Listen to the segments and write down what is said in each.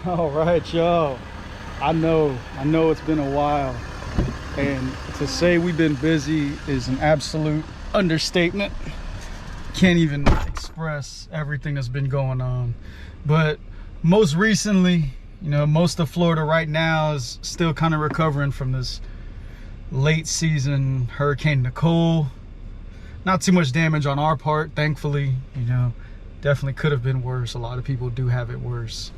All right, y'all. I know it's been a while, and to say we've been busy is an absolute understatement. Can't even express everything that's been going on. But most recently, you know, most of Florida right now is still kind of recovering from this late season Hurricane Nicole. Not too much damage on our part, thankfully. You know, definitely could have been worse. A lot of people do have it worse.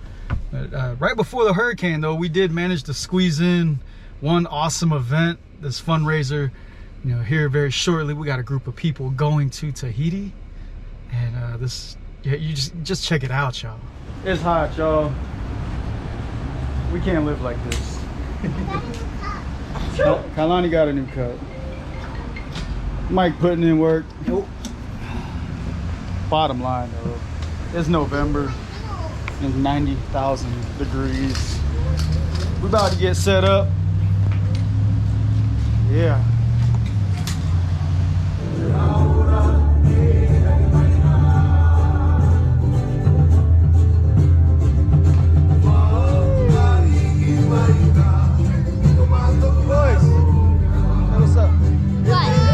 But right before the hurricane, though, we did manage to squeeze in one awesome event, this fundraiser. You know, here very shortly, we got a group of people going to Tahiti, and yeah, you just check it out, y'all. It's hot, y'all. We can't live like this. Kailani got a new cut. Mike putting in work. Nope. Bottom line, though, it's November. It's 90,000 degrees. We're about to get set up. Yeah. Boys, what's up? What?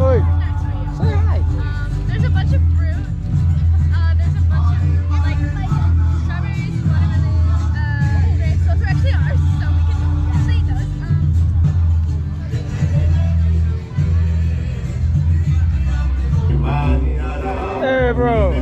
Oi, say hi. There's a bunch of fruit. There's a bunch of like strawberries, watermelon, grapes. Those are actually ours, so we can actually eat those. Hey, bro.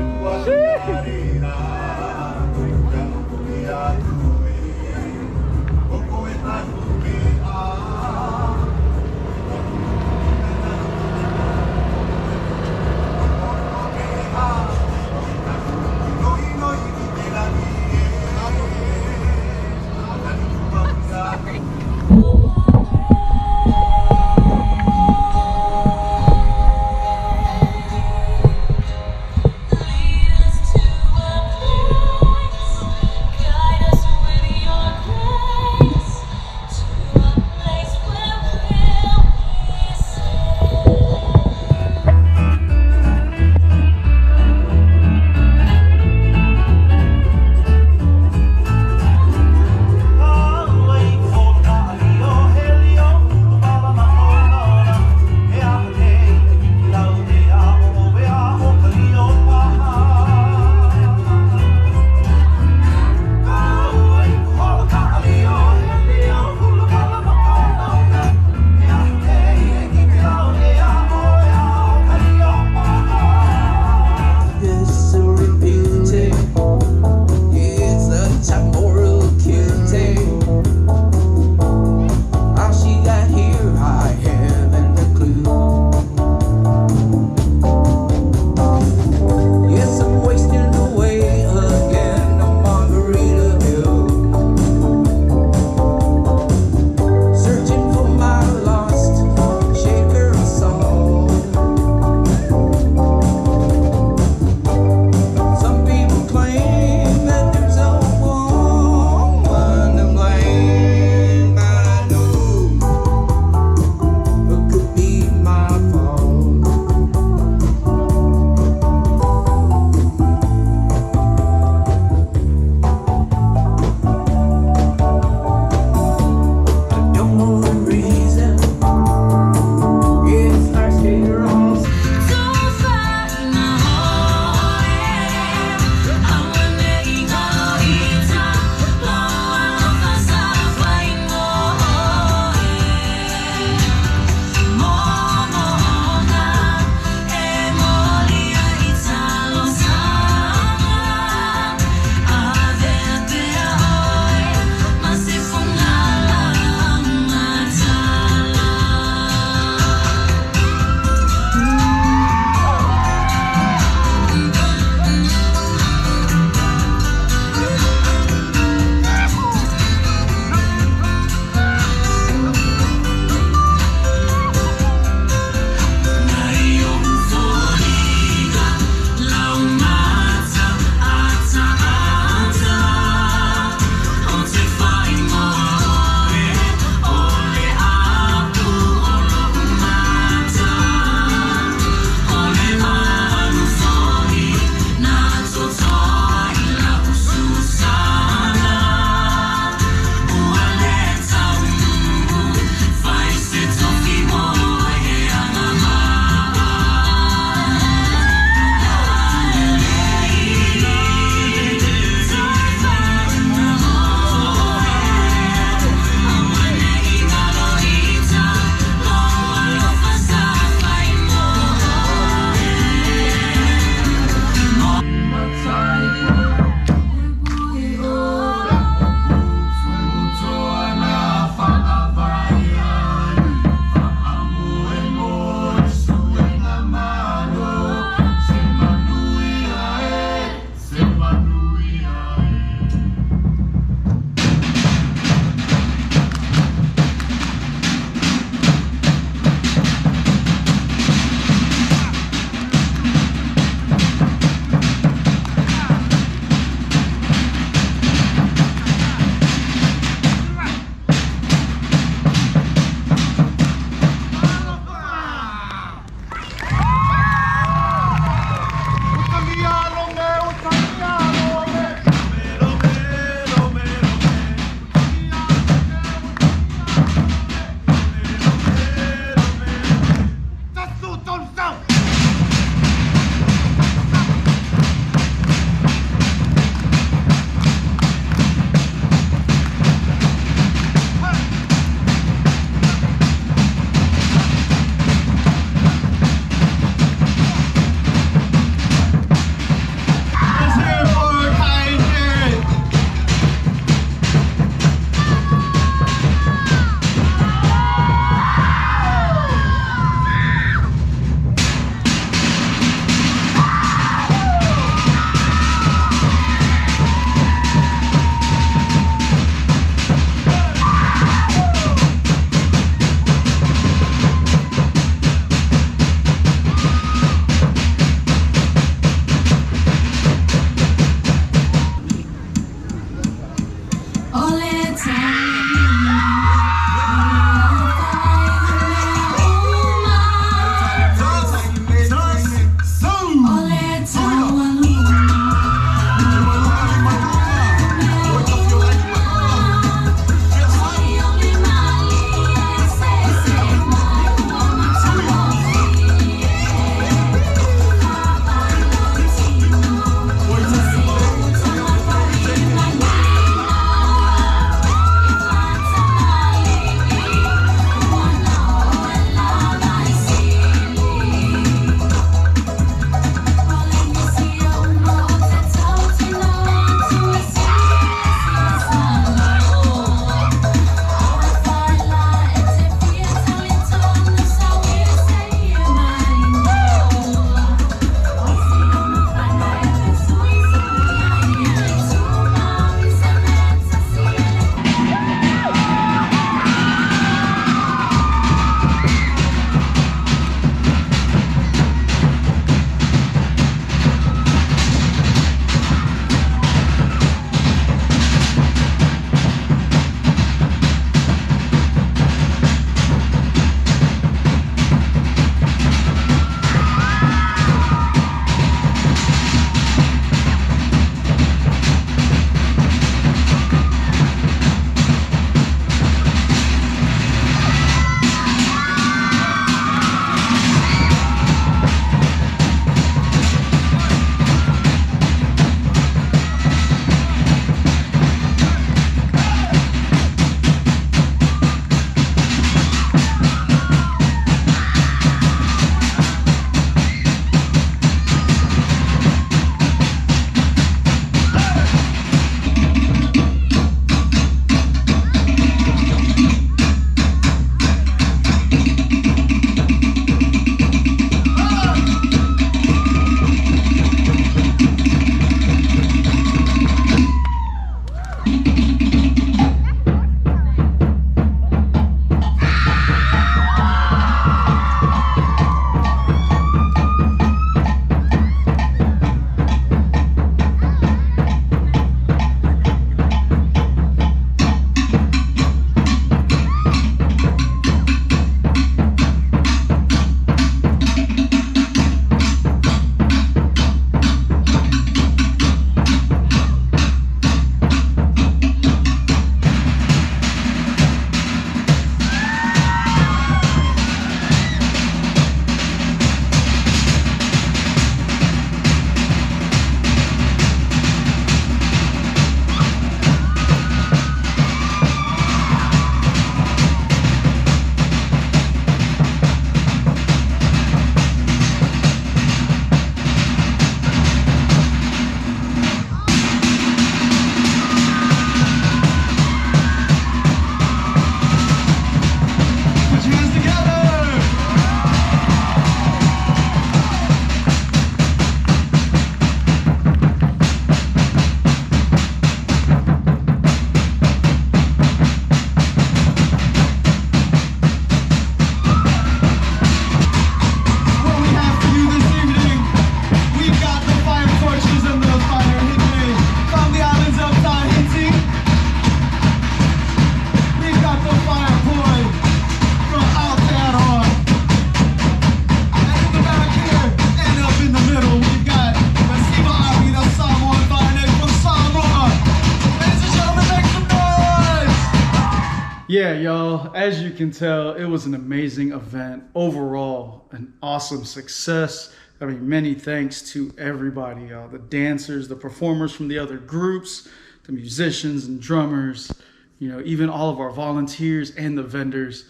Yeah, y'all, as you can tell, it was an amazing event. Overall, an awesome success. I mean, many thanks to everybody, y'all. The dancers, the performers from the other groups, the musicians and drummers, you know, even all of our volunteers and the vendors.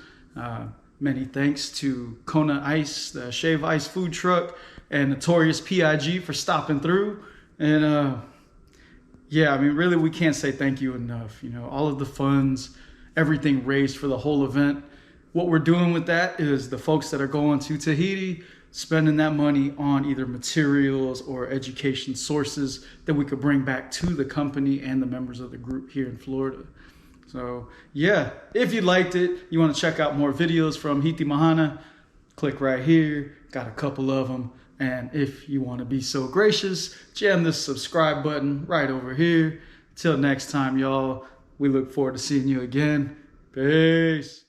Many thanks to Kona Ice, the Shave Ice food truck, and Notorius PIG for stopping through. And yeah, I mean, really, we can't say thank you enough. You know, all of the funds, everything raised for the whole event. What we're doing with that is the folks that are going to Tahiti, spending that money on either materials or education sources that we could bring back to the company and the members of the group here in Florida. So yeah, if you liked it, you want to check out more videos from Hiti Mahana, click right here, got a couple of them. And if you want to be so gracious, jam this subscribe button right over here. Till next time, y'all, we look forward to seeing you again. Peace.